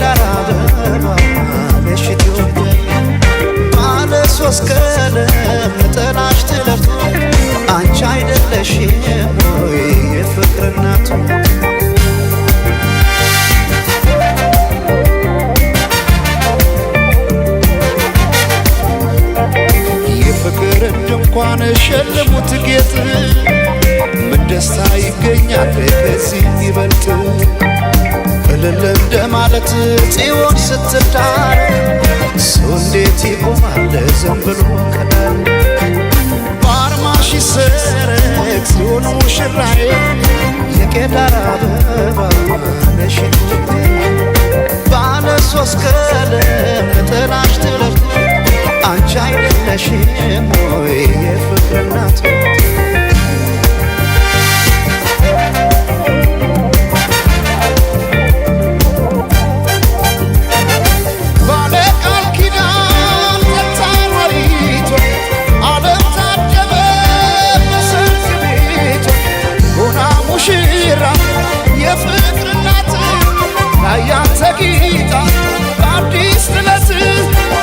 የዳር አበባ ነሽ ኢትዮጵያ ባለ ሶስት ቀለም ነጠላሽ ጥለቱ አንቺ አይደለሽም ወይ የፍቅር እናቱ የፍቅር ድንኳን ሸልሙት ጌጥ ምን ደስታ ይገኛል ከዚህ ይበልጥ እልል እንደ ማለት ጽዮን ስትዳር ሰው እንዴት ይቆማል ዝም ብሎ ከዳር በአርማሽ ይሰረቅ ጽዮን ሙሽራዬ የቄዳር አበባ ነሽ ኢትዮጵያ ባለ ሶስት ቀለም ነጠላሽ ጥለቱ አንቺ አይደለሽም ወይ የፍቅር እናቱ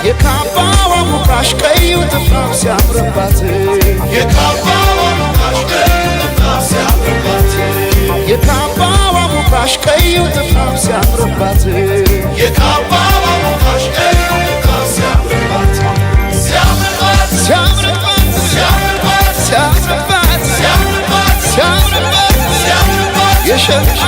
የካባዋ ሙቃሽ ቀዩ ጥፍራፍ ሲያምርባት የካባዋ ሙቃሽ ቀዩ ጥፍራፍ ሲያምርባት የካባዋ ሙቃሽ ቀዩ ጥፍራፍ ሲያምርባት የካባዋ ሙቃሽ ቀዩ ጥፍራፍ ሲያምርባት ሲያምርባት ሲያምርባት ሲያምርባት ሲያምርባት ሲያምርባት ሲያምርባት ሲያምርባት የሸምሻ